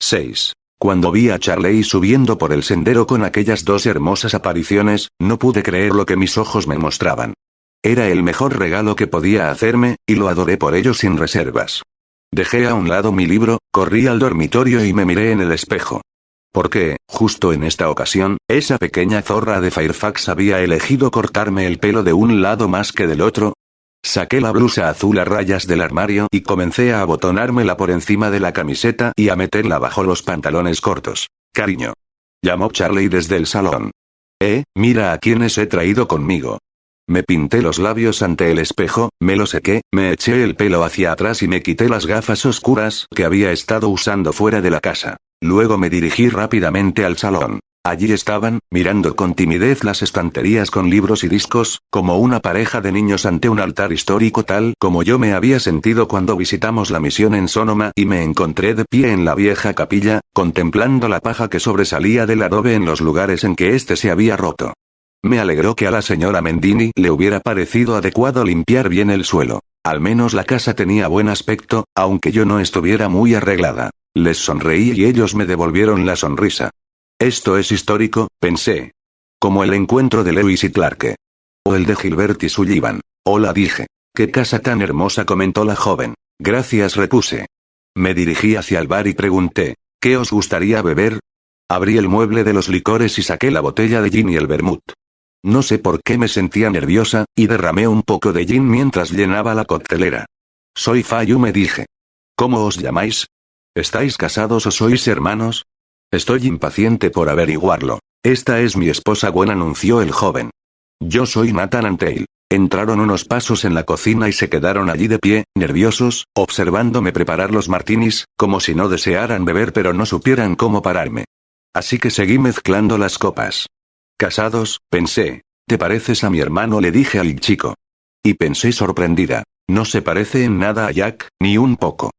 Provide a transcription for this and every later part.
6. Cuando vi a Charley subiendo por el sendero con aquellas dos hermosas apariciones, no pude creer lo que mis ojos me mostraban. Era el mejor regalo que podía hacerme, y lo adoré por ello sin reservas. Dejé a un lado mi libro, corrí al dormitorio y me miré en el espejo. Porque, justo en esta ocasión, esa pequeña zorra de Fairfax había elegido cortarme el pelo de un lado más que del otro. Saqué la blusa azul a rayas del armario y comencé a abotonármela por encima de la camiseta y a meterla bajo los pantalones cortos. Cariño. Llamó Charley desde el salón. Mira a quienes he traído conmigo. Me pinté los labios ante el espejo, me lo sequé, me eché el pelo hacia atrás y me quité las gafas oscuras que había estado usando fuera de la casa. Luego me dirigí rápidamente al salón. Allí estaban, mirando con timidez las estanterías con libros y discos, como una pareja de niños ante un altar histórico tal como yo me había sentido cuando visitamos la misión en Sonoma y me encontré de pie en la vieja capilla, contemplando la paja que sobresalía del adobe en los lugares en que éste se había roto. Me alegró que a la señora Mendini le hubiera parecido adecuado limpiar bien el suelo. Al menos la casa tenía buen aspecto, aunque yo no estuviera muy arreglada. Les sonreí y ellos me devolvieron la sonrisa. Esto es histórico, pensé. Como el encuentro de Lewis y Clark. O el de Gilbert y Sullivan. Hola, dije. Qué casa tan hermosa, comentó la joven. Gracias, repuse. Me dirigí hacia el bar y pregunté, ¿qué os gustaría beber? Abrí el mueble de los licores y saqué la botella de gin y el vermut. No sé por qué me sentía nerviosa, y derramé un poco de gin mientras llenaba la coctelera. Soy Fayu, me dije. ¿Cómo os llamáis? ¿Estáis casados o sois hermanos? Estoy impaciente por averiguarlo. Esta es mi esposa Gwen, anunció el joven. Yo soy Nathan Anteil. Entraron unos pasos en la cocina y se quedaron allí de pie, nerviosos, observándome preparar los martinis, como si no desearan beber pero no supieran cómo pararme. Así que seguí mezclando las copas. Casados, pensé. ¿Te pareces a mi hermano?, le dije al chico. Y pensé sorprendida. No se parece en nada a Jack, ni un poco.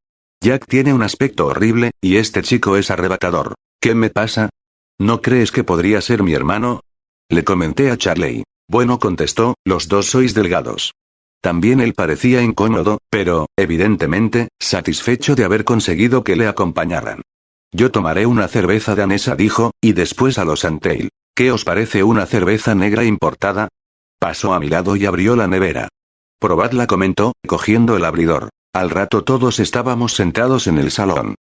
Jack tiene un aspecto horrible, y este chico es arrebatador. ¿Qué me pasa? ¿No crees que podría ser mi hermano? Le comenté a Charley. Bueno, contestó, los dos sois delgados. También él parecía incómodo, pero, evidentemente, satisfecho de haber conseguido que le acompañaran. Yo tomaré una cerveza danesa, dijo, y después a los Anteil. ¿Qué os parece una cerveza negra importada? Pasó a mi lado y abrió la nevera. Probadla, comentó, cogiendo el abridor. Al rato todos estábamos sentados en el salón.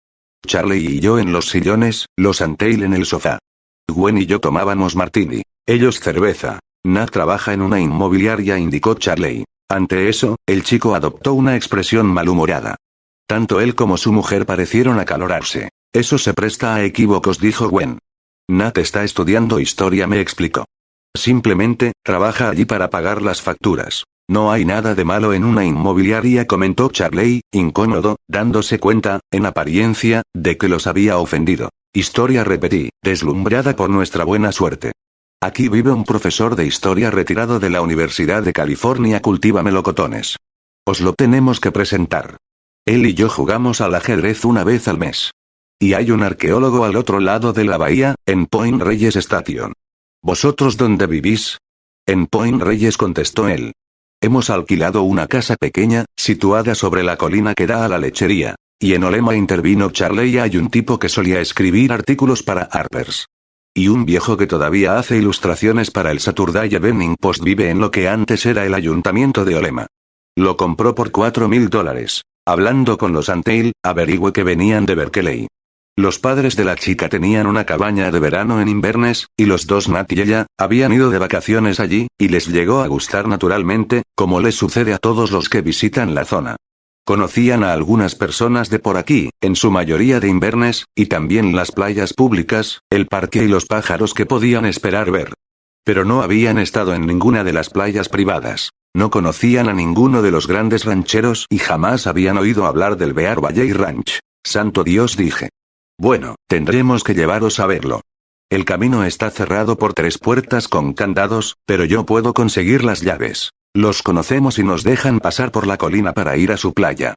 Charley y yo en los sillones, los Anteil en el sofá. Gwen y yo tomábamos martini. Ellos cerveza. Nat trabaja en una inmobiliaria, indicó Charley. Ante eso, el chico adoptó una expresión malhumorada. Tanto él como su mujer parecieron acalorarse. Eso se presta a equívocos, dijo Gwen. Nat está estudiando historia, me explicó. Simplemente, trabaja allí para pagar las facturas. No hay nada de malo en una inmobiliaria, comentó Charley, incómodo, dándose cuenta, en apariencia, de que los había ofendido. Historia, repetí, deslumbrada por nuestra buena suerte. Aquí vive un profesor de historia retirado de la Universidad de California, cultiva melocotones. Os lo tenemos que presentar. Él y yo jugamos al ajedrez una vez al mes. Y hay un arqueólogo al otro lado de la bahía, en Point Reyes Station. ¿Vosotros dónde vivís? En Point Reyes, contestó él. Hemos alquilado una casa pequeña, situada sobre la colina que da a la lechería. Y en Olema, intervino Charley, hay un tipo que solía escribir artículos para Harper's. Y un viejo que todavía hace ilustraciones para el Saturday Evening Post vive en lo que antes era el ayuntamiento de Olema. Lo compró por $4,000. Hablando con los Anteil, averigüé que venían de Berkeley. Los padres de la chica tenían una cabaña de verano en Inverness, y los dos, Nat y ella, habían ido de vacaciones allí, y les llegó a gustar naturalmente, como les sucede a todos los que visitan la zona. Conocían a algunas personas de por aquí, en su mayoría de Inverness, y también las playas públicas, el parque y los pájaros que podían esperar ver. Pero no habían estado en ninguna de las playas privadas. No conocían a ninguno de los grandes rancheros y jamás habían oído hablar del Bear Valley Ranch. Santo Dios, dije. Bueno, tendremos que llevaros a verlo. El camino está cerrado por 3 puertas con candados, pero yo puedo conseguir las llaves. Los conocemos y nos dejan pasar por la colina para ir a su playa.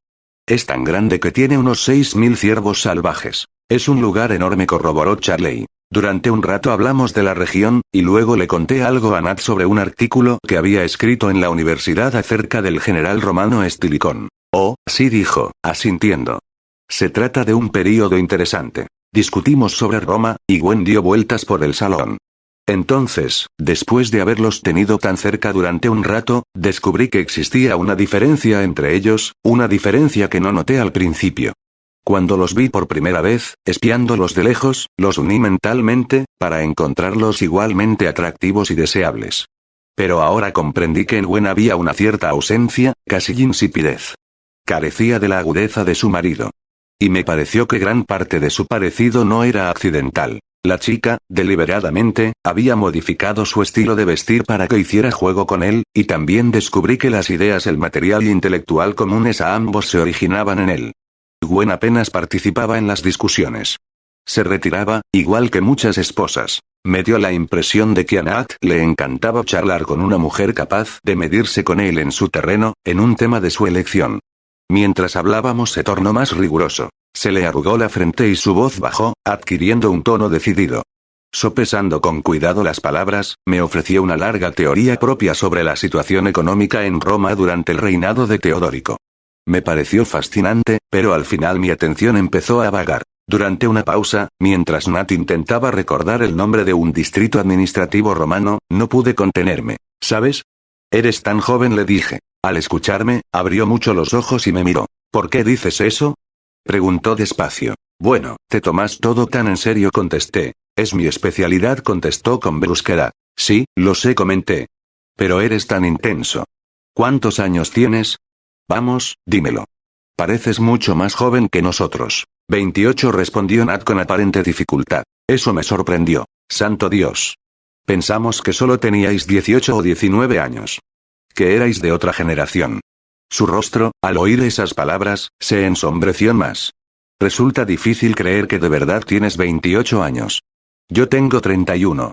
Es tan grande que tiene unos 6,000 ciervos salvajes. Es un lugar enorme, corroboró Charley. Durante un rato hablamos de la región, y luego le conté algo a Nat sobre un artículo que había escrito en la universidad acerca del general romano Estilicón. Oh, sí, dijo, asintiendo. Se trata de un período interesante. Discutimos sobre Roma, y Gwen dio vueltas por el salón. Entonces, después de haberlos tenido tan cerca durante un rato, descubrí que existía una diferencia entre ellos, una diferencia que no noté al principio. Cuando los vi por primera vez, espiándolos de lejos, los uní mentalmente, para encontrarlos igualmente atractivos y deseables. Pero ahora comprendí que en Gwen había una cierta ausencia, casi insipidez. Carecía de la agudeza de su marido. Y me pareció que gran parte de su parecido no era accidental. La chica, deliberadamente, había modificado su estilo de vestir para que hiciera juego con él, y también descubrí que las ideas, el material intelectual comunes a ambos se originaban en él. Gwen apenas participaba en las discusiones. Se retiraba, igual que muchas esposas. Me dio la impresión de que a Nat le encantaba charlar con una mujer capaz de medirse con él en su terreno, en un tema de su elección. Mientras hablábamos se tornó más riguroso. Se le arrugó la frente y su voz bajó, adquiriendo un tono decidido. Sopesando con cuidado las palabras, me ofreció una larga teoría propia sobre la situación económica en Roma durante el reinado de Teodórico. Me pareció fascinante, pero al final mi atención empezó a vagar. Durante una pausa, mientras Nat intentaba recordar el nombre de un distrito administrativo romano, no pude contenerme. ¿Sabes? Eres tan joven, le dije. Al escucharme, abrió mucho los ojos y me miró. ¿Por qué dices eso? Preguntó despacio. Bueno, te tomas todo tan en serio, contesté. Es mi especialidad, contestó con brusquedad. Sí, lo sé, comenté. Pero eres tan intenso. ¿Cuántos años tienes? Vamos, dímelo. Pareces mucho más joven que nosotros. 28, respondió Nat con aparente dificultad. Eso me sorprendió. Santo Dios. Pensamos que solo teníais 18 o 19 años. Que erais de otra generación. Su rostro, al oír esas palabras, se ensombreció más. Resulta difícil creer que de verdad tienes 28 años. Yo tengo 31.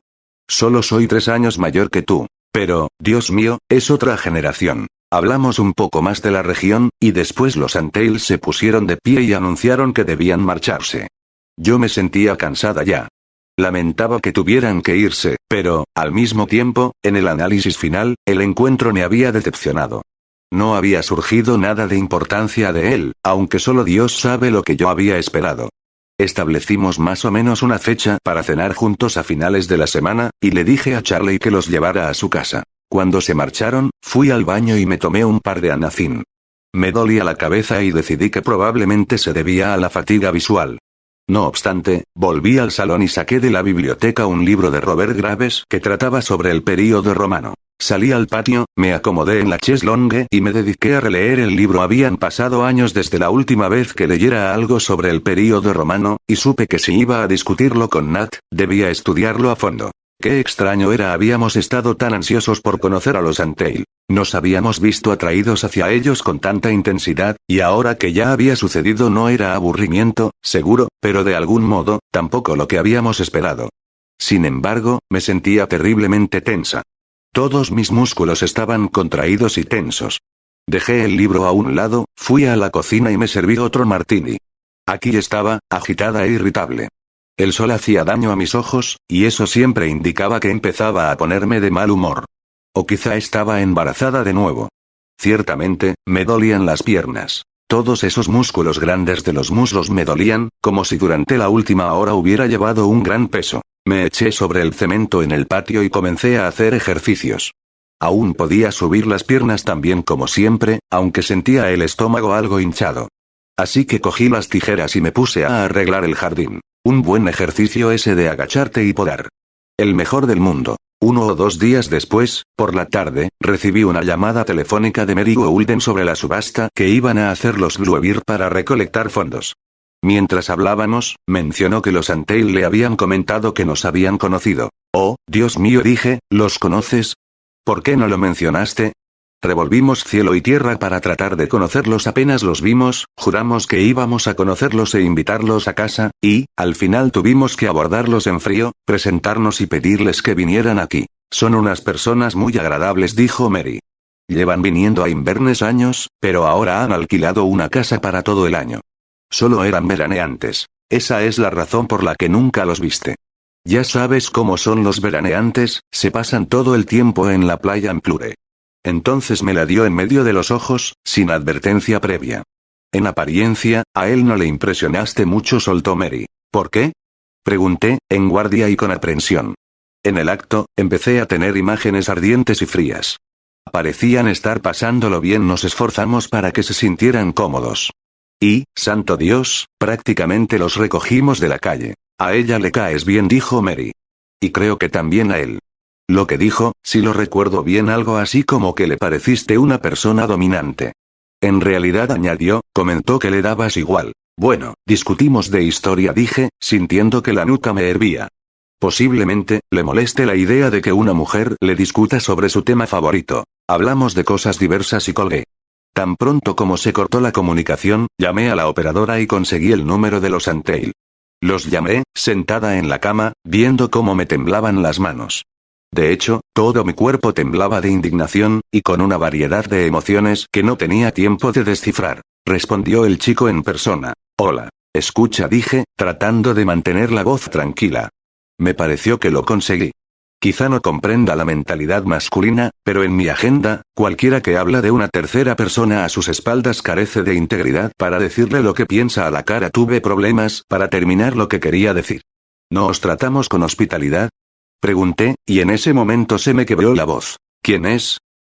Solo soy 3 años mayor que tú. Pero, Dios mío, es otra generación. Hablamos un poco más de la región, y después los Antail se pusieron de pie y anunciaron que debían marcharse. Yo me sentía cansada ya. Lamentaba que tuvieran que irse, pero, al mismo tiempo, en el análisis final, el encuentro me había decepcionado. No había surgido nada de importancia de él, aunque solo Dios sabe lo que yo había esperado. Establecimos más o menos una fecha para cenar juntos a finales de la semana, y le dije a Charlie que los llevara a su casa. Cuando se marcharon, fui al baño y me tomé un par de Anacin. Me dolía la cabeza y decidí que probablemente se debía a la fatiga visual. No obstante, volví al salón y saqué de la biblioteca un libro de Robert Graves que trataba sobre el período romano. Salí al patio, me acomodé en la cheslongue y me dediqué a releer el libro. Habían pasado años desde la última vez que leyera algo sobre el período romano, y supe que si iba a discutirlo con Nat, debía estudiarlo a fondo. Qué extraño era, habíamos estado tan ansiosos por conocer a los Antail. Nos habíamos visto atraídos hacia ellos con tanta intensidad, y ahora que ya había sucedido no era aburrimiento, seguro, pero de algún modo, tampoco lo que habíamos esperado. Sin embargo, me sentía terriblemente tensa. Todos mis músculos estaban contraídos y tensos. Dejé el libro a un lado, fui a la cocina y me serví otro martini. Aquí estaba, agitada e irritable. El sol hacía daño a mis ojos, y eso siempre indicaba que empezaba a ponerme de mal humor. O quizá estaba embarazada de nuevo. Ciertamente, me dolían las piernas. Todos esos músculos grandes de los muslos me dolían, como si durante la última hora hubiera llevado un gran peso. Me eché sobre el cemento en el patio y comencé a hacer ejercicios. Aún podía subir las piernas tan bien como siempre, aunque sentía el estómago algo hinchado. Así que cogí las tijeras y me puse a arreglar el jardín. Un buen ejercicio ese de agacharte y podar. El mejor del mundo. 1 o 2 días después, por la tarde, recibí una llamada telefónica de Mary Goulden sobre la subasta que iban a hacer los Bluebeard para recolectar fondos. Mientras hablábamos, mencionó que los Antail le habían comentado que nos habían conocido. Oh, Dios mío, dije, ¿los conoces? ¿Por qué no lo mencionaste? Revolvimos cielo y tierra para tratar de conocerlos. Apenas los vimos, juramos que íbamos a conocerlos e invitarlos a casa, y, al final tuvimos que abordarlos en frío, presentarnos y pedirles que vinieran aquí. Son unas personas muy agradables, dijo Mary. Llevan viniendo a Inverness años, pero ahora han alquilado una casa para todo el año. Solo eran veraneantes. Esa es la razón por la que nunca los viste. Ya sabes cómo son los veraneantes, se pasan todo el tiempo en la playa en Plure. Entonces me la dio en medio de los ojos, sin advertencia previa. En apariencia, a él no le impresionaste mucho, soltó Mary. ¿Por qué? Pregunté, en guardia y con aprensión. En el acto, empecé a tener imágenes ardientes y frías. Parecían estar pasándolo bien, nos esforzamos para que se sintieran cómodos. Y, santo Dios, prácticamente los recogimos de la calle. A ella le caes bien, dijo Mary. Y creo que también a él. Lo que dijo, si lo recuerdo bien, algo así como que le pareciste una persona dominante. En realidad, añadió, comentó que le dabas igual. Bueno, discutimos de historia, dije, sintiendo que la nuca me hervía. Posiblemente, le moleste la idea de que una mujer le discuta sobre su tema favorito. Hablamos de cosas diversas y colgué. Tan pronto como se cortó la comunicación, llamé a la operadora y conseguí el número de los Antheil. Los llamé, sentada en la cama, viendo cómo me temblaban las manos. De hecho, todo mi cuerpo temblaba de indignación, y con una variedad de emociones que no tenía tiempo de descifrar. Respondió el chico en persona. Hola. Escucha, dije, tratando de mantener la voz tranquila. Me pareció que lo conseguí. Quizá no comprenda la mentalidad masculina, pero en mi agenda, cualquiera que habla de una tercera persona a sus espaldas carece de integridad para decirle lo que piensa a la cara. Tuve problemas para terminar lo que quería decir. ¿No os tratamos con hospitalidad? Pregunté, y en ese momento se me quebró la voz. ¿Quién es?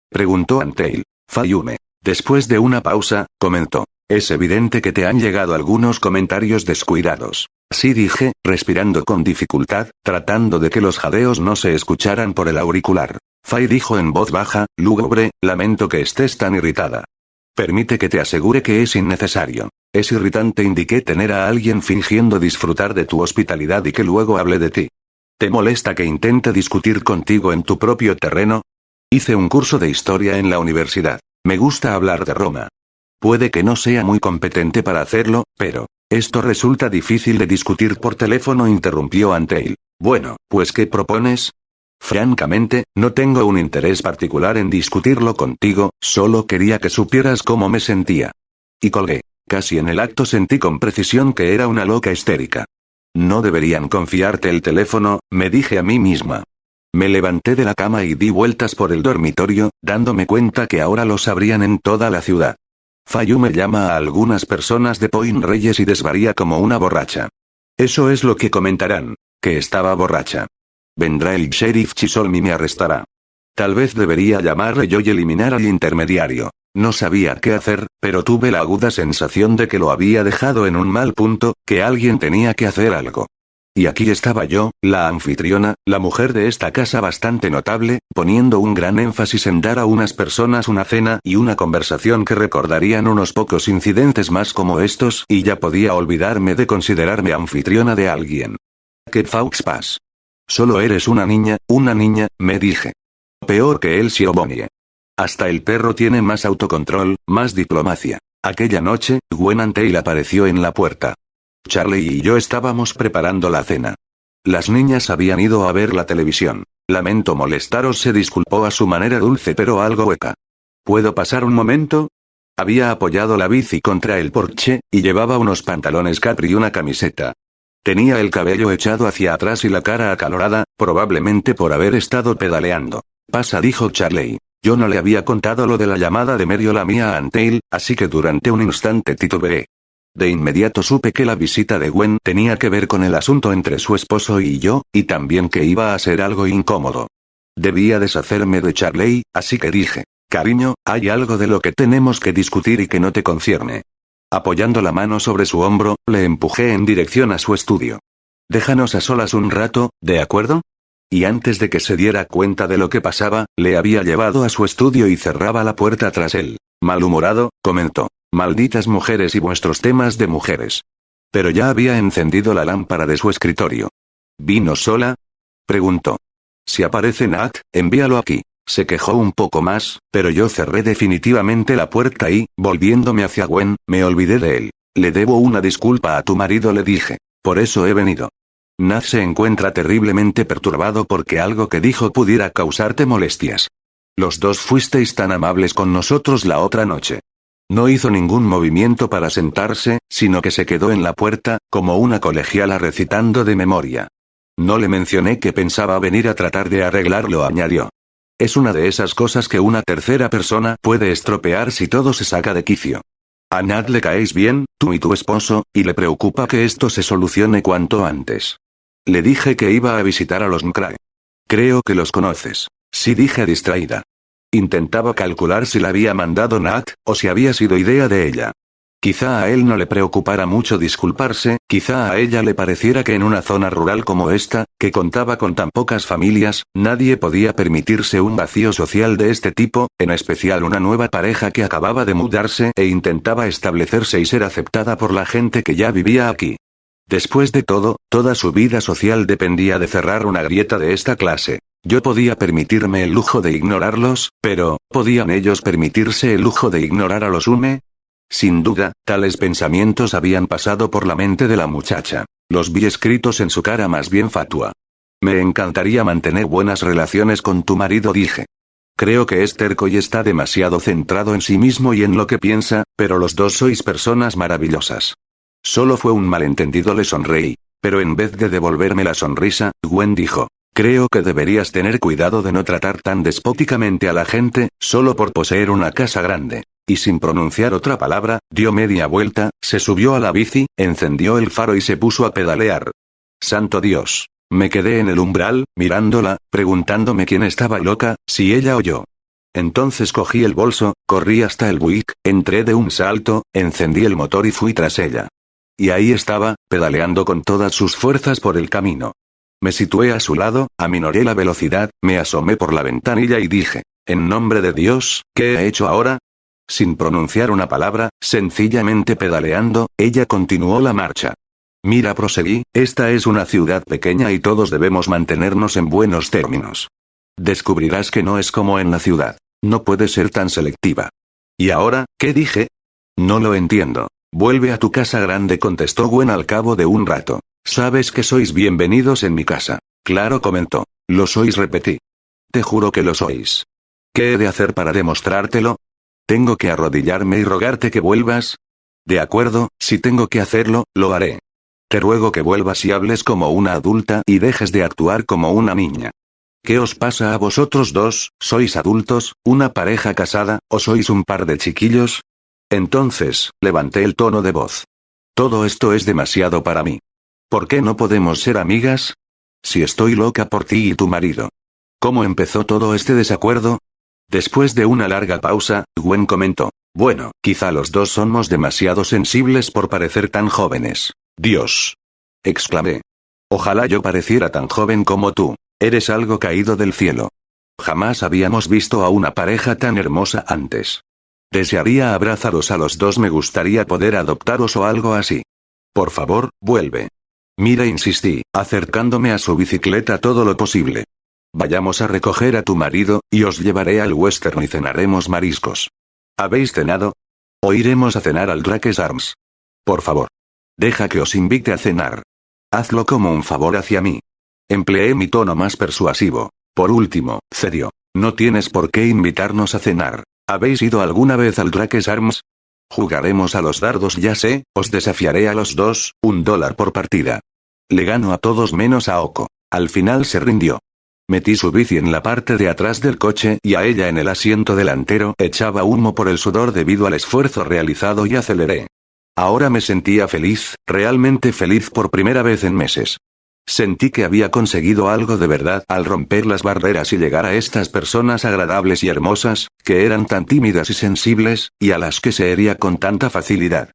Preguntó Antheil. Fayume. Después de una pausa, comentó. Es evidente que te han llegado algunos comentarios descuidados. Sí, dije, respirando con dificultad, tratando de que los jadeos no se escucharan por el auricular. Fay dijo en voz baja, lúgubre, lamento que estés tan irritada. Permite que te asegure que es innecesario. Es irritante, indiqué, tener a alguien fingiendo disfrutar de tu hospitalidad y que luego hable de ti. ¿Te molesta que intente discutir contigo en tu propio terreno? Hice un curso de historia en la universidad. Me gusta hablar de Roma. Puede que no sea muy competente para hacerlo, pero esto resulta difícil de discutir por teléfono, interrumpió Antheil. Bueno, pues ¿qué propones? Francamente, no tengo un interés particular en discutirlo contigo, solo quería que supieras cómo me sentía. Y colgué. Casi en el acto sentí con precisión que era una loca histérica. No deberían confiarte el teléfono, me dije a mí misma. Me levanté de la cama y di vueltas por el dormitorio, dándome cuenta que ahora lo sabrían en toda la ciudad. Fayume llama a algunas personas de Point Reyes y desvaría como una borracha. Eso es lo que comentarán, que estaba borracha. Vendrá el sheriff Chisholm y me arrestará. Tal vez debería llamarle yo y eliminar al intermediario. No sabía qué hacer, pero tuve la aguda sensación de que lo había dejado en un mal punto, que alguien tenía que hacer algo. Y aquí estaba yo, la anfitriona, la mujer de esta casa bastante notable, poniendo un gran énfasis en dar a unas personas una cena y una conversación que recordarían unos pocos incidentes más como estos, y ya podía olvidarme de considerarme anfitriona de alguien. ¿Qué faux pas? Solo eres una niña, me dije. Peor que Elsie o Bonnie. Hasta el perro tiene más autocontrol, más diplomacia. Aquella noche, Gwen Antheil apareció en la puerta. Charlie y yo estábamos preparando la cena. Las niñas habían ido a ver la televisión. Lamento molestaros, se disculpó a su manera dulce pero algo hueca. ¿Puedo pasar un momento? Había apoyado la bici contra el porche, y llevaba unos pantalones capri y una camiseta. Tenía el cabello echado hacia atrás y la cara acalorada, probablemente por haber estado pedaleando. Pasa, dijo Charlie. Yo no le había contado lo de la llamada de Mary o la mía a Antheil, así que durante un instante titubeé. De inmediato supe que la visita de Gwen tenía que ver con el asunto entre su esposo y yo, y también que iba a ser algo incómodo. Debía deshacerme de Charlie, así que dije, cariño, hay algo de lo que tenemos que discutir y que no te concierne. Apoyando la mano sobre su hombro, le empujé en dirección a su estudio. Déjanos a solas un rato, ¿de acuerdo? Y antes de que se diera cuenta de lo que pasaba, le había llevado a su estudio y cerraba la puerta tras él. Malhumorado, comentó. Malditas mujeres y vuestros temas de mujeres. Pero ya había encendido la lámpara de su escritorio. ¿Vino sola? Preguntó. Si aparece Nat, envíalo aquí. Se quejó un poco más, pero yo cerré definitivamente la puerta y, volviéndome hacia Gwen, me olvidé de él. Le debo una disculpa a tu marido, le dije. Por eso he venido. Nat se encuentra terriblemente perturbado porque algo que dijo pudiera causarte molestias. Los dos fuisteis tan amables con nosotros la otra noche. No hizo ningún movimiento para sentarse, sino que se quedó en la puerta, como una colegiala recitando de memoria. No le mencioné que pensaba venir a tratar de arreglarlo, añadió. Es una de esas cosas que una tercera persona puede estropear si todo se saca de quicio. ¿A Nat le caéis bien? tú y tu esposo, y le preocupa que esto se solucione cuanto antes. Le dije que iba a visitar a los Mcrae. Creo que los conoces. Sí, dije distraída. Intentaba calcular si la había mandado Nat, o si había sido idea de ella. Quizá a él no le preocupara mucho disculparse, quizá a ella le pareciera que en una zona rural como esta, que contaba con tan pocas familias, nadie podía permitirse un vacío social de este tipo, en especial una nueva pareja que acababa de mudarse e intentaba establecerse y ser aceptada por la gente que ya vivía aquí. Después de todo, toda su vida social dependía de cerrar una grieta de esta clase. Yo podía permitirme el lujo de ignorarlos, pero, ¿podían ellos permitirse el lujo de ignorar a los Ume? Sin duda, tales pensamientos habían pasado por la mente de la muchacha. Los vi escritos en su cara más bien fatua. Me encantaría mantener buenas relaciones con tu marido, dije. Creo que es terco y está demasiado centrado en sí mismo y en lo que piensa, pero los dos sois personas maravillosas. Solo fue un malentendido, le sonreí. Pero en vez de devolverme la sonrisa, Gwen dijo: creo que deberías tener cuidado de no tratar tan despóticamente a la gente, solo por poseer una casa grande. Y sin pronunciar otra palabra, dio media vuelta, se subió a la bici, encendió el faro y se puso a pedalear. ¡Santo Dios! Me quedé en el umbral, mirándola, preguntándome quién estaba loca, si ella o yo. Entonces cogí el bolso, corrí hasta el Buick, entré de un salto, encendí el motor y fui tras ella. Y ahí estaba, pedaleando con todas sus fuerzas por el camino. Me situé a su lado, aminoré la velocidad, me asomé por la ventanilla y dije: en nombre de Dios, ¿qué he hecho ahora? Sin pronunciar una palabra, sencillamente pedaleando, ella continuó la marcha. Mira, proseguí, esta es una ciudad pequeña y todos debemos mantenernos en buenos términos. Descubrirás que no es como en la ciudad. No puede ser tan selectiva. ¿Y ahora, qué dije? No lo entiendo. Vuelve a tu casa grande, contestó Gwen al cabo de un rato. Sabes que sois bienvenidos en mi casa. Claro, comentó. Lo sois, repetí. Te juro que lo sois. ¿Qué he de hacer para demostrártelo? ¿Tengo que arrodillarme y rogarte que vuelvas? De acuerdo, si tengo que hacerlo, lo haré. Te ruego que vuelvas y hables como una adulta y dejes de actuar como una niña. ¿Qué os pasa a vosotros dos? ¿Sois adultos, una pareja casada, o sois un par de chiquillos? Entonces, levanté el tono de voz. Todo esto es demasiado para mí. ¿Por qué no podemos ser amigas? Si estoy loca por ti y tu marido. ¿Cómo empezó todo este desacuerdo? Después de una larga pausa, Gwen comentó: bueno, quizá los dos somos demasiado sensibles por parecer tan jóvenes. Dios. Exclamé. Ojalá yo pareciera tan joven como tú. Eres algo caído del cielo. Jamás habíamos visto a una pareja tan hermosa antes. Desearía abrazaros a los dos, me gustaría poder adoptaros o algo así. Por favor, vuelve. Mira, insistí, acercándome a su bicicleta todo lo posible. Vayamos a recoger a tu marido, y os llevaré al western y cenaremos mariscos. ¿Habéis cenado? ¿O iremos a cenar al Drake's Arms? Por favor. Deja que os invite a cenar. Hazlo como un favor hacia mí. Empleé mi tono más persuasivo. Por último, cedió. No tienes por qué invitarnos a cenar. ¿Habéis ido alguna vez al Drake's Arms? Jugaremos a los dardos, ya sé, os desafiaré a los dos, $1 por partida. Le gano a todos menos a Oko. Al final se rindió. Metí su bici en la parte de atrás del coche y a ella en el asiento delantero, echaba humo por el sudor debido al esfuerzo realizado y aceleré. Ahora me sentía feliz, realmente feliz por primera vez en meses. Sentí que había conseguido algo de verdad al romper las barreras y llegar a estas personas agradables y hermosas, que eran tan tímidas y sensibles, y a las que se hería con tanta facilidad.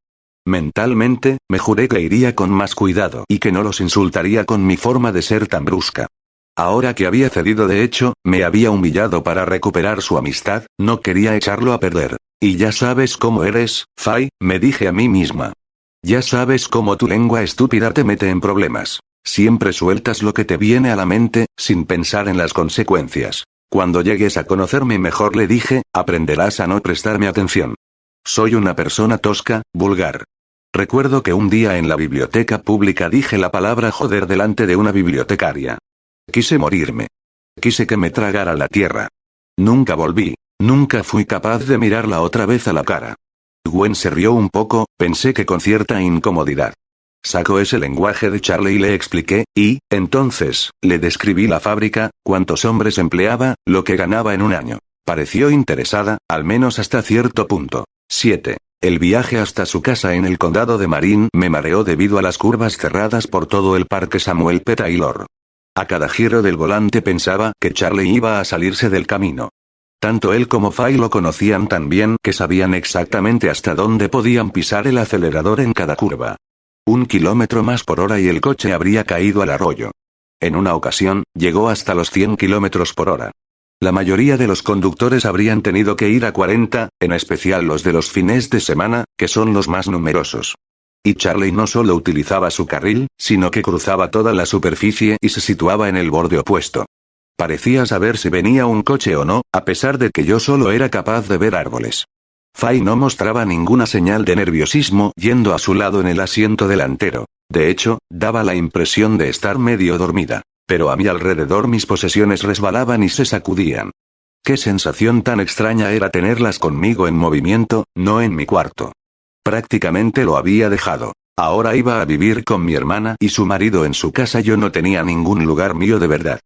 Mentalmente, me juré que iría con más cuidado y que no los insultaría con mi forma de ser tan brusca. Ahora que había cedido, de hecho, me había humillado para recuperar su amistad, no quería echarlo a perder. Y ya sabes cómo eres, Fay, me dije a mí misma. Ya sabes cómo tu lengua estúpida te mete en problemas. Siempre sueltas lo que te viene a la mente, sin pensar en las consecuencias. Cuando llegues a conocerme mejor, le dije, aprenderás a no prestarme atención. Soy una persona tosca, vulgar. Recuerdo que un día en la biblioteca pública dije la palabra joder delante de una bibliotecaria. Quise morirme. Quise que me tragara la tierra. Nunca volví. Nunca fui capaz de mirarla otra vez a la cara. Gwen se rió un poco, pensé que con cierta incomodidad. Sacó ese lenguaje de Charlie y le expliqué, y, entonces, le describí la fábrica, cuántos hombres empleaba, lo que ganaba en un año. Pareció interesada, al menos hasta cierto punto. 7. El viaje hasta su casa en el condado de Marin me mareó debido a las curvas cerradas por todo el parque Samuel P. Taylor. A cada giro del volante pensaba que Charlie iba a salirse del camino. Tanto él como Fay lo conocían tan bien que sabían exactamente hasta dónde podían pisar el acelerador en cada curva. 1 kilómetro más por hora y el coche habría caído al arroyo. En una ocasión, llegó hasta los 100 kilómetros por hora. La mayoría de los conductores habrían tenido que ir a 40, en especial los de los fines de semana, que son los más numerosos. Y Charlie no solo utilizaba su carril, sino que cruzaba toda la superficie y se situaba en el borde opuesto. Parecía saber si venía un coche o no, a pesar de que yo solo era capaz de ver árboles. Fay no mostraba ninguna señal de nerviosismo yendo a su lado en el asiento delantero. De hecho, daba la impresión de estar medio dormida. Pero a mi alrededor mis posesiones resbalaban y se sacudían. Qué sensación tan extraña era tenerlas conmigo en movimiento, no en mi cuarto. Prácticamente lo había dejado. Ahora iba a vivir con mi hermana y su marido en su casa. Yo no tenía ningún lugar mío de verdad.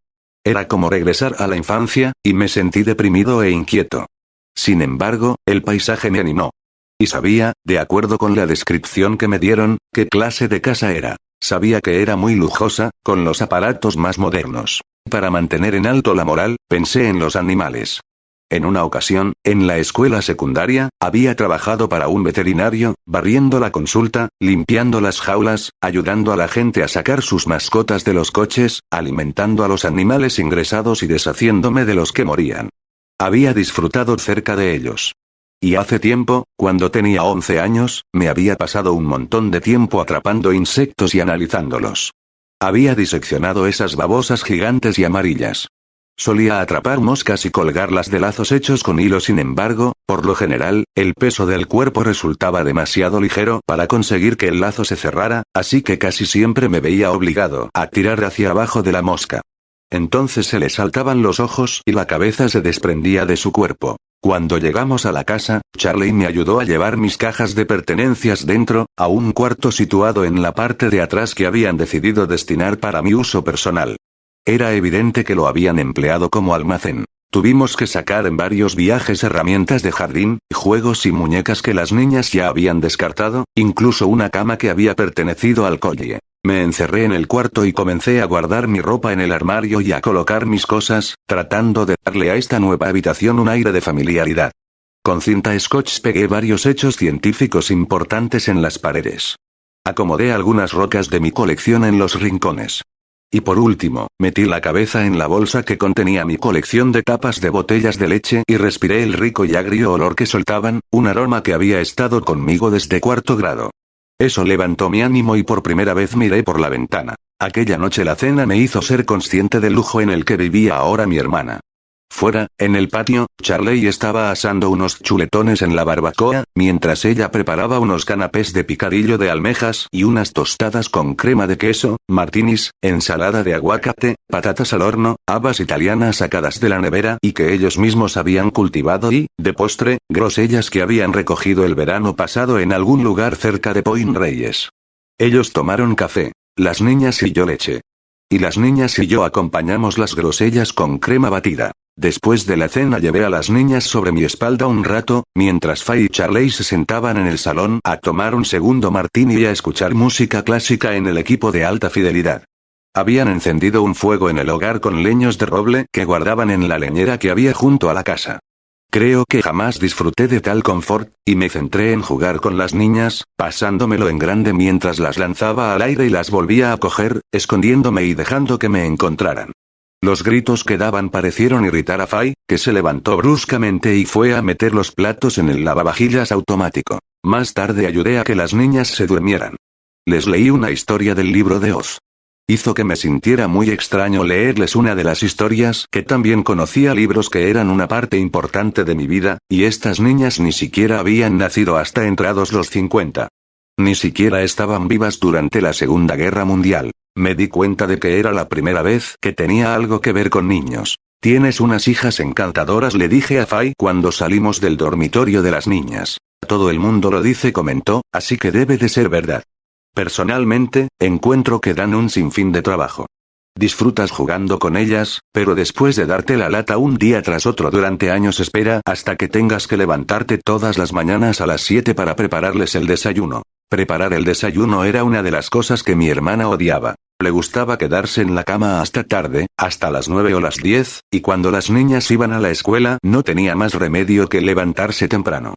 Era como regresar a la infancia, y me sentí deprimido e inquieto. Sin embargo, el paisaje me animó. Y sabía, de acuerdo con la descripción que me dieron, qué clase de casa era. Sabía que era muy lujosa, con los aparatos más modernos. Para mantener en alto la moral, pensé en los animales. En una ocasión, en la escuela secundaria, había trabajado para un veterinario, barriendo la consulta, limpiando las jaulas, ayudando a la gente a sacar sus mascotas de los coches, alimentando a los animales ingresados y deshaciéndome de los que morían. Había disfrutado cerca de ellos. Y hace tiempo, cuando tenía 11 años, me había pasado un montón de tiempo atrapando insectos y analizándolos. Había diseccionado esas babosas gigantes y amarillas. Solía atrapar moscas y colgarlas de lazos hechos con hilo. Sin embargo, por lo general, el peso del cuerpo resultaba demasiado ligero para conseguir que el lazo se cerrara, así que casi siempre me veía obligado a tirar hacia abajo de la mosca. Entonces se le saltaban los ojos y la cabeza se desprendía de su cuerpo. Cuando llegamos a la casa, Charlie me ayudó a llevar mis cajas de pertenencias dentro, a un cuarto situado en la parte de atrás que habían decidido destinar para mi uso personal. Era evidente que lo habían empleado como almacén. Tuvimos que sacar en varios viajes herramientas de jardín, juegos y muñecas que las niñas ya habían descartado, incluso una cama que había pertenecido al Collie. Me encerré en el cuarto y comencé a guardar mi ropa en el armario y a colocar mis cosas, tratando de darle a esta nueva habitación un aire de familiaridad. Con cinta scotch pegué varios hechos científicos importantes en las paredes. Acomodé algunas rocas de mi colección en los rincones. Y por último, metí la cabeza en la bolsa que contenía mi colección de tapas de botellas de leche y respiré el rico y agrio olor que soltaban, un aroma que había estado conmigo desde cuarto grado. Eso levantó mi ánimo y por primera vez miré por la ventana. Aquella noche la cena me hizo ser consciente del lujo en el que vivía ahora mi hermana. Fuera, en el patio, Charlie estaba asando unos chuletones en la barbacoa, mientras ella preparaba unos canapés de picadillo de almejas y unas tostadas con crema de queso, martinis, ensalada de aguacate, patatas al horno, habas italianas sacadas de la nevera y que ellos mismos habían cultivado y, de postre, grosellas que habían recogido el verano pasado en algún lugar cerca de Point Reyes. Ellos tomaron café. Las niñas y yo leche. Y las niñas y yo acompañamos las grosellas con crema batida. Después de la cena llevé a las niñas sobre mi espalda un rato, mientras Fay y Charlie se sentaban en el salón a tomar un segundo martini y a escuchar música clásica en el equipo de alta fidelidad. Habían encendido un fuego en el hogar con leños de roble que guardaban en la leñera que había junto a la casa. Creo que jamás disfruté de tal confort, y me centré en jugar con las niñas, pasándomelo en grande mientras las lanzaba al aire y las volvía a coger, escondiéndome y dejando que me encontraran. Los gritos que daban parecieron irritar a Fay, que se levantó bruscamente y fue a meter los platos en el lavavajillas automático. Más tarde ayudé a que las niñas se durmieran. Les leí una historia del libro de Oz. Hizo que me sintiera muy extraño leerles una de las historias que también conocía, libros que eran una parte importante de mi vida, y estas niñas ni siquiera habían nacido hasta entrados los 50. Ni siquiera estaban vivas durante la Segunda Guerra Mundial. Me di cuenta de que era la primera vez que tenía algo que ver con niños. «Tienes unas hijas encantadoras», le dije a Fay cuando salimos del dormitorio de las niñas. «Todo el mundo lo dice», comentó, «así que debe de ser verdad». Personalmente, encuentro que dan un sinfín de trabajo. Disfrutas jugando con ellas, pero después de darte la lata un día tras otro durante años espera hasta que tengas que levantarte todas las mañanas a las 7 para prepararles el desayuno. Preparar el desayuno era una de las cosas que mi hermana odiaba. Le gustaba quedarse en la cama hasta tarde, hasta las 9 o las 10, y cuando las niñas iban a la escuela no tenía más remedio que levantarse temprano.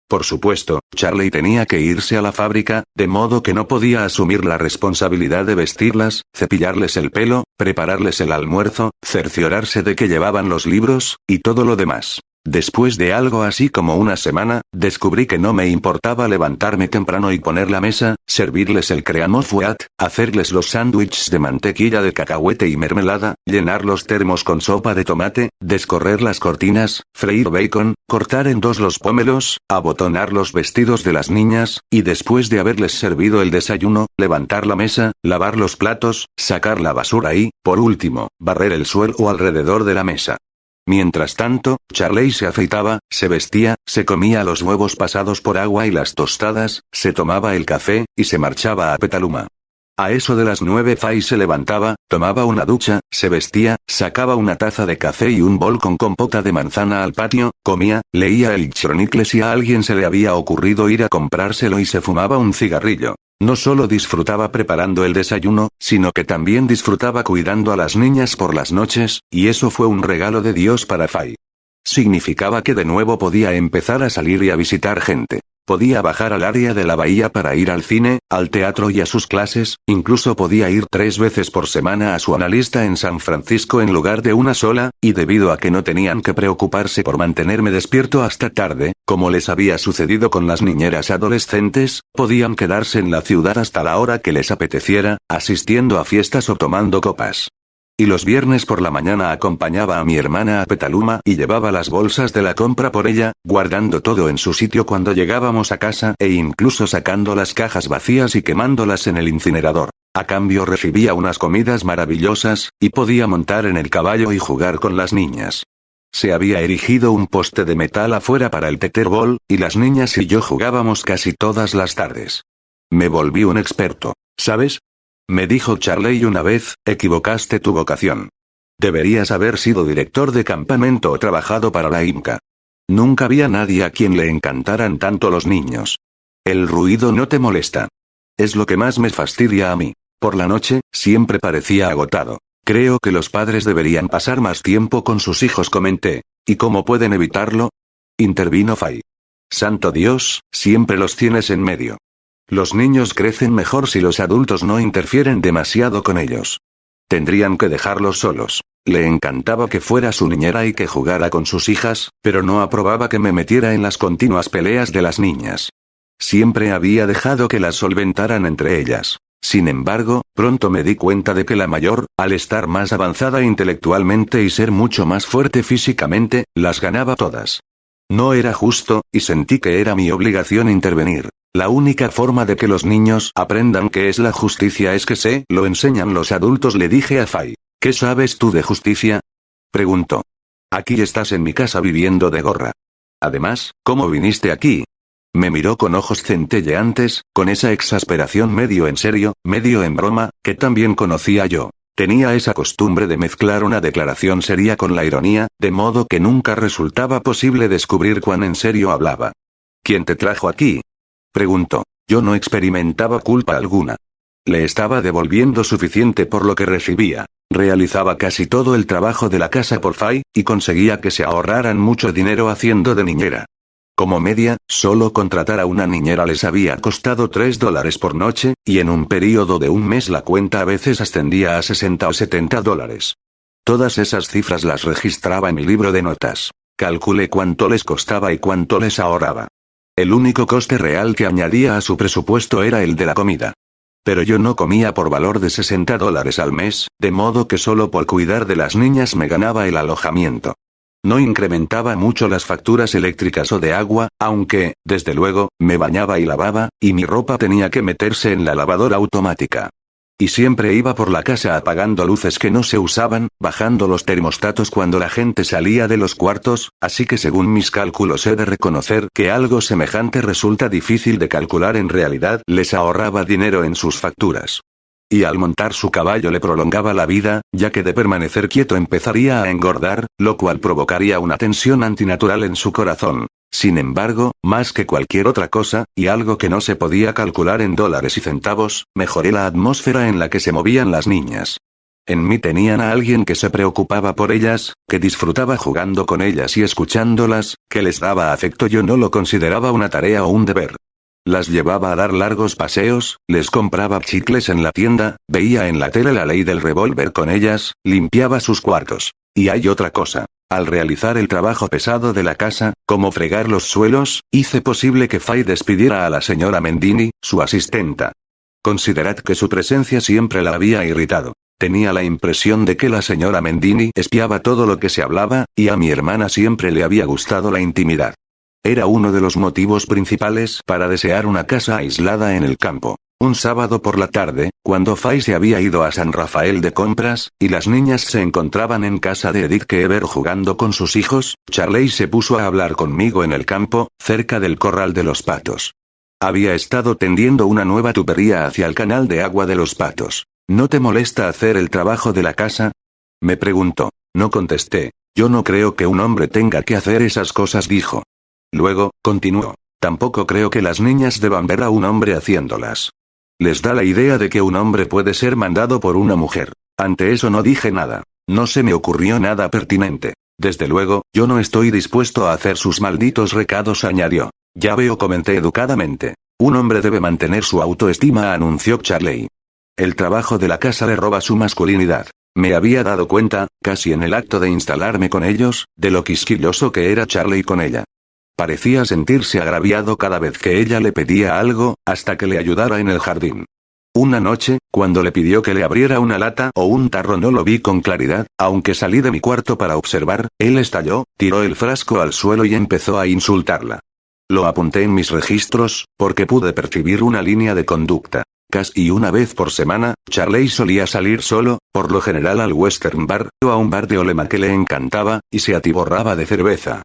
Por supuesto, Charlie tenía que irse a la fábrica, de modo que no podía asumir la responsabilidad de vestirlas, cepillarles el pelo, prepararles el almuerzo, cerciorarse de que llevaban los libros, y todo lo demás. Después de algo así como una semana, descubrí que no me importaba levantarme temprano y poner la mesa, servirles el crème fouet, hacerles los sándwiches de mantequilla de cacahuete y mermelada, llenar los termos con sopa de tomate, descorrer las cortinas, freír bacon, cortar en dos los pómelos, abotonar los vestidos de las niñas, y después de haberles servido el desayuno, levantar la mesa, lavar los platos, sacar la basura y, por último, barrer el suelo alrededor de la mesa. Mientras tanto, Charlie se afeitaba, se vestía, se comía los huevos pasados por agua y las tostadas, se tomaba el café, y se marchaba a Petaluma. A eso de las 9 Fay se levantaba, tomaba una ducha, se vestía, sacaba una taza de café y un bol con compota de manzana al patio, comía, leía el Chronicle si a alguien se le había ocurrido ir a comprárselo y se fumaba un cigarrillo. No solo disfrutaba preparando el desayuno, sino que también disfrutaba cuidando a las niñas por las noches, y eso fue un regalo de Dios para Fay. Significaba que de nuevo podía empezar a salir y a visitar gente. Podía bajar al área de la bahía para ir al cine, al teatro y a sus clases, incluso podía ir 3 veces por semana a su analista en San Francisco en lugar de una sola, y debido a que no tenían que preocuparse por mantenerme despierto hasta tarde, como les había sucedido con las niñeras adolescentes, podían quedarse en la ciudad hasta la hora que les apeteciera, asistiendo a fiestas o tomando copas. Y los viernes por la mañana acompañaba a mi hermana a Petaluma y llevaba las bolsas de la compra por ella, guardando todo en su sitio cuando llegábamos a casa e incluso sacando las cajas vacías y quemándolas en el incinerador. A cambio recibía unas comidas maravillosas, y podía montar en el caballo y jugar con las niñas. Se había erigido un poste de metal afuera para el teterbol, y las niñas y yo jugábamos casi todas las tardes. Me volví un experto, ¿sabes? Me dijo Charlie una vez, equivocaste tu vocación. Deberías haber sido director de campamento o trabajado para la IMCA. Nunca había nadie a quien le encantaran tanto los niños. El ruido no te molesta. Es lo que más me fastidia a mí. Por la noche, siempre parecía agotado. Creo que los padres deberían pasar más tiempo con sus hijos, comenté. ¿Y cómo pueden evitarlo? Intervino Fay. Santo Dios, siempre los tienes en medio. Los niños crecen mejor si los adultos no interfieren demasiado con ellos. Tendrían que dejarlos solos. Le encantaba que fuera su niñera y que jugara con sus hijas, pero no aprobaba que me metiera en las continuas peleas de las niñas. Siempre había dejado que las solventaran entre ellas. Sin embargo, pronto me di cuenta de que la mayor, al estar más avanzada intelectualmente y ser mucho más fuerte físicamente, las ganaba todas. No era justo, y sentí que era mi obligación intervenir. La única forma de que los niños aprendan qué es la justicia es que se lo enseñan los adultos, le dije a Fay. ¿Qué sabes tú de justicia? Preguntó. Aquí estás en mi casa viviendo de gorra. Además, ¿cómo viniste aquí? Me miró con ojos centelleantes, con esa exasperación medio en serio, medio en broma, que también conocía yo. Tenía esa costumbre de mezclar una declaración seria con la ironía, de modo que nunca resultaba posible descubrir cuán en serio hablaba. ¿Quién te trajo aquí? Preguntó. Yo no experimentaba culpa alguna. Le estaba devolviendo suficiente por lo que recibía. Realizaba casi todo el trabajo de la casa por Fay, y conseguía que se ahorraran mucho dinero haciendo de niñera. Como media, solo contratar a una niñera les había costado $3 por noche, y en un período de un mes la cuenta a veces ascendía a $60 o $70. Todas esas cifras las registraba en mi libro de notas. Calculé cuánto les costaba y cuánto les ahorraba. El único coste real que añadía a su presupuesto era el de la comida. Pero yo no comía por valor de $60 al mes, de modo que solo por cuidar de las niñas me ganaba el alojamiento. No incrementaba mucho las facturas eléctricas o de agua, aunque, desde luego, me bañaba y lavaba, y mi ropa tenía que meterse en la lavadora automática. Y siempre iba por la casa apagando luces que no se usaban, bajando los termostatos cuando la gente salía de los cuartos, así que según mis cálculos he de reconocer que algo semejante resulta difícil de calcular. En realidad les ahorraba dinero en sus facturas. Y al montar su caballo le prolongaba la vida, ya que de permanecer quieto empezaría a engordar, lo cual provocaría una tensión antinatural en su corazón. Sin embargo, más que cualquier otra cosa, y algo que no se podía calcular en dólares y centavos, mejoré la atmósfera en la que se movían las niñas. En mí tenían a alguien que se preocupaba por ellas, que disfrutaba jugando con ellas y escuchándolas, que les daba afecto. Yo no lo consideraba una tarea o un deber. Las llevaba a dar largos paseos, les compraba chicles en la tienda, veía en la tele La Ley del Revólver con ellas, limpiaba sus cuartos. Y hay otra cosa. Al realizar el trabajo pesado de la casa, como fregar los suelos, hice posible que Fay despidiera a la señora Mendini, su asistenta. Considerad que su presencia siempre la había irritado. Tenía la impresión de que la señora Mendini espiaba todo lo que se hablaba, y a mi hermana siempre le había gustado la intimidad. Era uno de los motivos principales para desear una casa aislada en el campo. Un sábado por la tarde, cuando Fay se había ido a San Rafael de compras, y las niñas se encontraban en casa de Edith Keever jugando con sus hijos, Charley se puso a hablar conmigo en el campo, cerca del corral de los patos. Había estado tendiendo una nueva tubería hacia el canal de agua de los patos. ¿No te molesta hacer el trabajo de la casa?, me preguntó. No contesté. Yo no creo que un hombre tenga que hacer esas cosas, dijo. Luego, continuó. Tampoco creo que las niñas deban ver a un hombre haciéndolas. Les da la idea de que un hombre puede ser mandado por una mujer. Ante eso no dije nada. No se me ocurrió nada pertinente. Desde luego, yo no estoy dispuesto a hacer sus malditos recados, añadió. Ya veo, comenté educadamente. Un hombre debe mantener su autoestima, anunció Charley. El trabajo de la casa le roba su masculinidad. Me había dado cuenta, casi en el acto de instalarme con ellos, de lo quisquilloso que era Charley con ella. Parecía sentirse agraviado cada vez que ella le pedía algo, hasta que le ayudara en el jardín. Una noche, cuando le pidió que le abriera una lata o un tarro, no lo vi con claridad, aunque salí de mi cuarto para observar. Él estalló, tiró el frasco al suelo y empezó a insultarla. Lo apunté en mis registros, porque pude percibir una línea de conducta. Casi una vez por semana, Charley solía salir solo, por lo general al Western Bar, o a un bar de Olema que le encantaba, y se atiborraba de cerveza.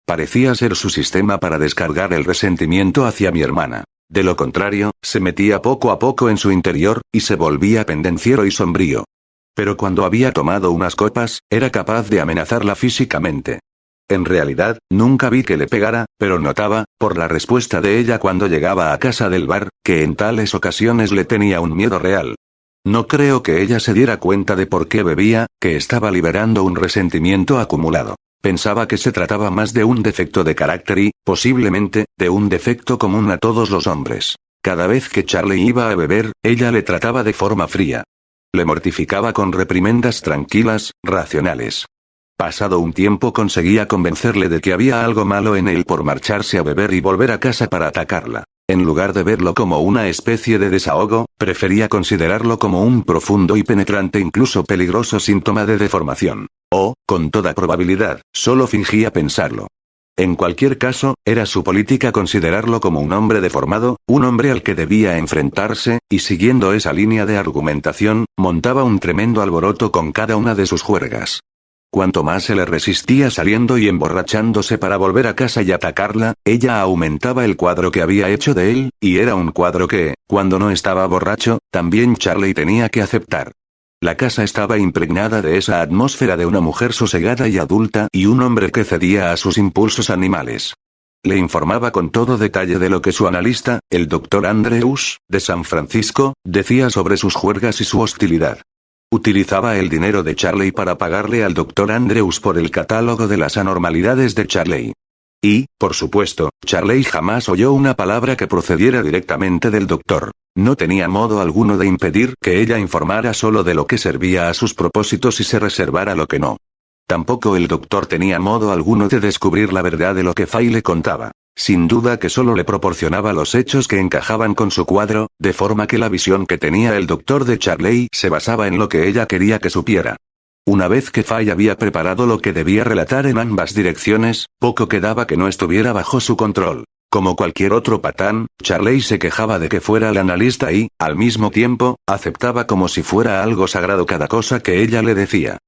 Parecía ser su sistema para descargar el resentimiento hacia mi hermana. De lo contrario, se metía poco a poco en su interior, y se volvía pendenciero y sombrío. Pero cuando había tomado unas copas, era capaz de amenazarla físicamente. En realidad, nunca vi que le pegara, pero notaba, por la respuesta de ella cuando llegaba a casa del bar, que en tales ocasiones le tenía un miedo real. No creo que ella se diera cuenta de por qué bebía, que estaba liberando un resentimiento acumulado. Pensaba que se trataba más de un defecto de carácter y, posiblemente, de un defecto común a todos los hombres. Cada vez que Charley iba a beber, ella le trataba de forma fría. Le mortificaba con reprimendas tranquilas, racionales. Pasado un tiempo conseguía convencerle de que había algo malo en él por marcharse a beber y volver a casa para atacarla. En lugar de verlo como una especie de desahogo, prefería considerarlo como un profundo y penetrante, incluso peligroso síntoma de deformación. O, con toda probabilidad, solo fingía pensarlo. En cualquier caso, era su política considerarlo como un hombre deformado, un hombre al que debía enfrentarse, y siguiendo esa línea de argumentación, montaba un tremendo alboroto con cada una de sus juergas. Cuanto más se le resistía saliendo y emborrachándose para volver a casa y atacarla, ella aumentaba el cuadro que había hecho de él, y era un cuadro que, cuando no estaba borracho, también Charley tenía que aceptar. La casa estaba impregnada de esa atmósfera de una mujer sosegada y adulta y un hombre que cedía a sus impulsos animales. Le informaba con todo detalle de lo que su analista, el Dr. Andrews, de San Francisco, decía sobre sus juergas y su hostilidad. Utilizaba el dinero de Charley para pagarle al Dr. Andrews por el catálogo de las anormalidades de Charley. Y, por supuesto, Charley jamás oyó una palabra que procediera directamente del doctor. No tenía modo alguno de impedir que ella informara solo de lo que servía a sus propósitos y se reservara lo que no. Tampoco el doctor tenía modo alguno de descubrir la verdad de lo que Fay le contaba. Sin duda que solo le proporcionaba los hechos que encajaban con su cuadro, de forma que la visión que tenía el doctor de Charley se basaba en lo que ella quería que supiera. Una vez que Fay había preparado lo que debía relatar en ambas direcciones, poco quedaba que no estuviera bajo su control. Como cualquier otro patán, Charley se quejaba de que fuera el analista y, al mismo tiempo, aceptaba como si fuera algo sagrado cada cosa que ella le decía.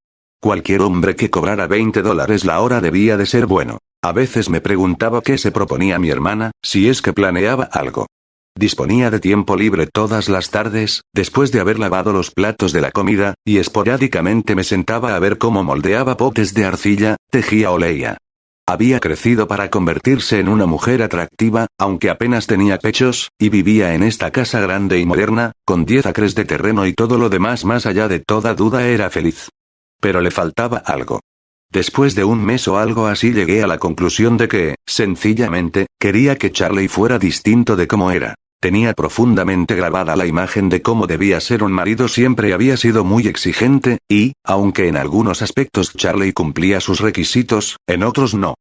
Cualquier hombre que cobrara $20 la hora debía de ser bueno. A veces me preguntaba qué se proponía mi hermana, si es que planeaba algo. Disponía de tiempo libre todas las tardes, después de haber lavado los platos de la comida, y esporádicamente me sentaba a ver cómo moldeaba potes de arcilla, tejía o leía. Había crecido para convertirse en una mujer atractiva, aunque apenas tenía pechos, y vivía en esta casa grande y moderna, con 10 acres de terreno y todo lo demás más allá de toda duda era feliz. Pero le faltaba algo. Después de un mes o algo así llegué a la conclusión de que, sencillamente, quería que Charlie fuera distinto de cómo era. Tenía profundamente grabada la imagen de cómo debía ser un marido, siempre había sido muy exigente, y, aunque en algunos aspectos Charlie cumplía sus requisitos, en otros no.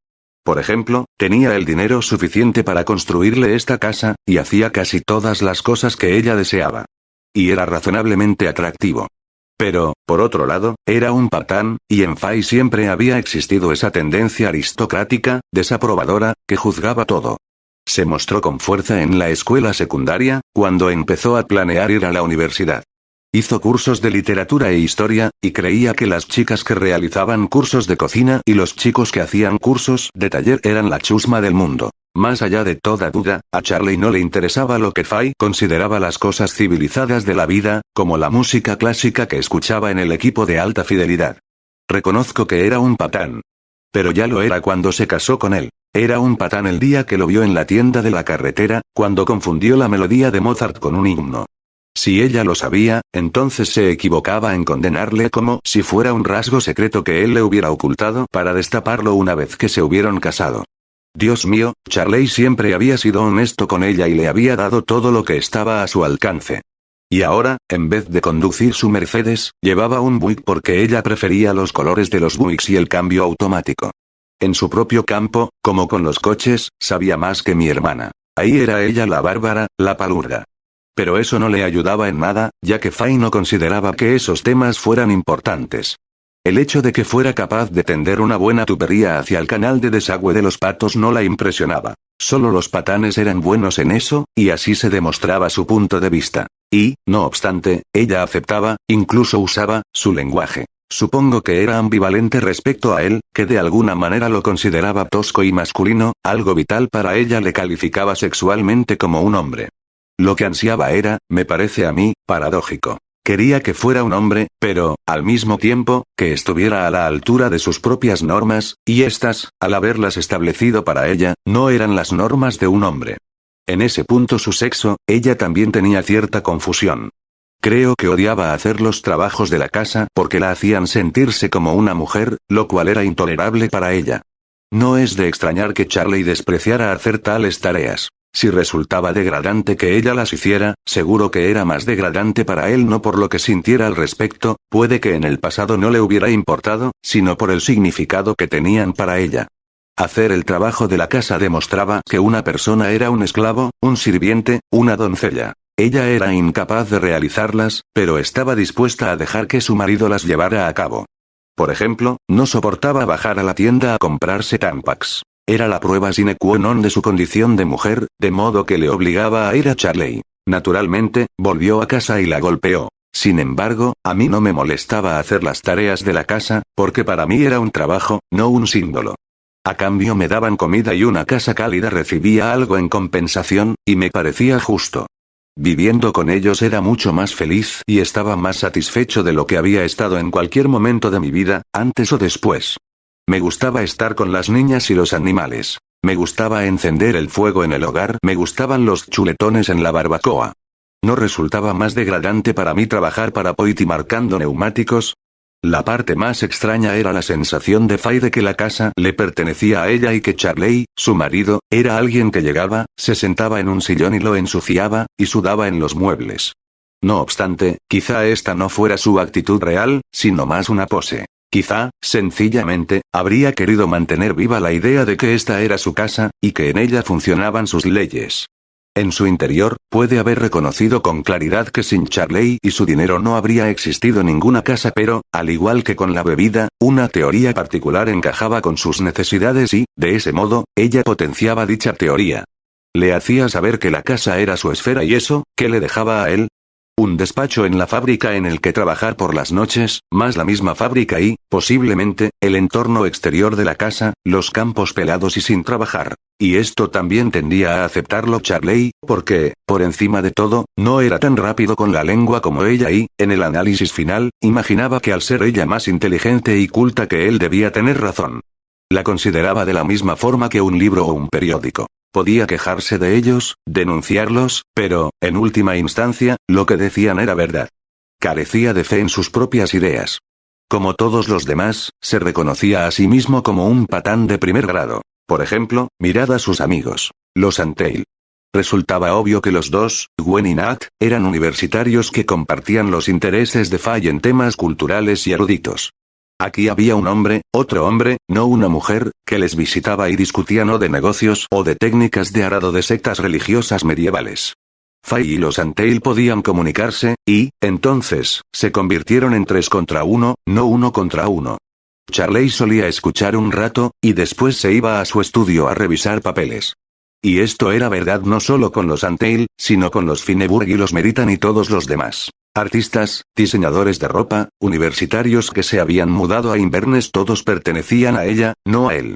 Por ejemplo, tenía el dinero suficiente para construirle esta casa, y hacía casi todas las cosas que ella deseaba. Y era razonablemente atractivo. Pero, por otro lado, era un patán, y en Fay siempre había existido esa tendencia aristocrática, desaprobadora, que juzgaba todo. Se mostró con fuerza en la escuela secundaria, cuando empezó a planear ir a la universidad. Hizo cursos de literatura e historia, y creía que las chicas que realizaban cursos de cocina y los chicos que hacían cursos de taller eran la chusma del mundo. Más allá de toda duda, a Charlie no le interesaba lo que Fay consideraba las cosas civilizadas de la vida, como la música clásica que escuchaba en el equipo de alta fidelidad. Reconozco que era un patán. Pero ya lo era cuando se casó con él. Era un patán el día que lo vio en la tienda de la carretera, cuando confundió la melodía de Mozart con un himno. Si ella lo sabía, entonces se equivocaba en condenarle como si fuera un rasgo secreto que él le hubiera ocultado para destaparlo una vez que se hubieron casado. Dios mío, Charlie siempre había sido honesto con ella y le había dado todo lo que estaba a su alcance. Y ahora, en vez de conducir su Mercedes, llevaba un Buick porque ella prefería los colores de los Buicks y el cambio automático. En su propio campo, como con los coches, sabía más que mi hermana. Ahí era ella la bárbara, la palurda. Pero eso no le ayudaba en nada, ya que Fay no consideraba que esos temas fueran importantes. El hecho de que fuera capaz de tender una buena tubería hacia el canal de desagüe de los patos no la impresionaba. Solo los patanes eran buenos en eso, y así se demostraba su punto de vista. Y, no obstante, ella aceptaba, incluso usaba, su lenguaje. Supongo que era ambivalente respecto a él, que de alguna manera lo consideraba tosco y masculino, algo vital para ella le calificaba sexualmente como un hombre. Lo que ansiaba era, me parece a mí, paradójico. Quería que fuera un hombre, pero, al mismo tiempo, que estuviera a la altura de sus propias normas, y estas, al haberlas establecido para ella, no eran las normas de un hombre. En ese punto su sexo, ella también tenía cierta confusión. Creo que odiaba hacer los trabajos de la casa porque la hacían sentirse como una mujer, lo cual era intolerable para ella. No es de extrañar que Charlie despreciara hacer tales tareas. Si resultaba degradante que ella las hiciera, seguro que era más degradante para él, no por lo que sintiera al respecto, puede que en el pasado no le hubiera importado, sino por el significado que tenían para ella. Hacer el trabajo de la casa demostraba que una persona era un esclavo, un sirviente, una doncella. Ella era incapaz de realizarlas, pero estaba dispuesta a dejar que su marido las llevara a cabo. Por ejemplo, no soportaba bajar a la tienda a comprarse Tampax. Era la prueba sine qua non de su condición de mujer, de modo que le obligaba a ir a Charlie. Naturalmente, volvió a casa y la golpeó. Sin embargo, a mí no me molestaba hacer las tareas de la casa, porque para mí era un trabajo, no un símbolo. A cambio me daban comida y una casa cálida, recibía algo en compensación, y me parecía justo. Viviendo con ellos era mucho más feliz y estaba más satisfecho de lo que había estado en cualquier momento de mi vida, antes o después. Me gustaba estar con las niñas y los animales. Me gustaba encender el fuego en el hogar. Me gustaban los chuletones en la barbacoa. ¿No resultaba más degradante para mí trabajar para Poity marcando neumáticos? La parte más extraña era la sensación de Fay de que la casa le pertenecía a ella y que Charlie, su marido, era alguien que llegaba, se sentaba en un sillón y lo ensuciaba, y sudaba en los muebles. No obstante, quizá esta no fuera su actitud real, sino más una pose. Quizá, sencillamente, habría querido mantener viva la idea de que esta era su casa, y que en ella funcionaban sus leyes. En su interior, puede haber reconocido con claridad que sin Charlie y su dinero no habría existido ninguna casa, pero, al igual que con la bebida, una teoría particular encajaba con sus necesidades y, de ese modo, ella potenciaba dicha teoría. Le hacía saber que la casa era su esfera y eso, ¿qué le dejaba a él? Un despacho en la fábrica en el que trabajar por las noches, más la misma fábrica y, posiblemente, el entorno exterior de la casa, los campos pelados y sin trabajar. Y esto también tendía a aceptarlo Charley, porque, por encima de todo, no era tan rápido con la lengua como ella y, en el análisis final, imaginaba que al ser ella más inteligente y culta que él debía tener razón. La consideraba de la misma forma que un libro o un periódico. Podía quejarse de ellos, denunciarlos, pero, en última instancia, lo que decían era verdad. Carecía de fe en sus propias ideas. Como todos los demás, se reconocía a sí mismo como un patán de primer grado. Por ejemplo, mirad a sus amigos, los Antheil. Resultaba obvio que los dos, Gwen y Nat, eran universitarios que compartían los intereses de Faye en temas culturales y eruditos. Aquí había un hombre, otro hombre, no una mujer, que les visitaba y discutía no de negocios o de técnicas de arado de sectas religiosas medievales. Faye y los Antheil podían comunicarse, y, entonces, se convirtieron en 3 contra 1, no 1 contra 1. Charley solía escuchar un rato, y después se iba a su estudio a revisar papeles. Y esto era verdad no solo con los Antheil, sino con los Finneburg y los Meritan y todos los demás. Artistas, diseñadores de ropa, universitarios que se habían mudado a Inverness, todos pertenecían a ella, no a él.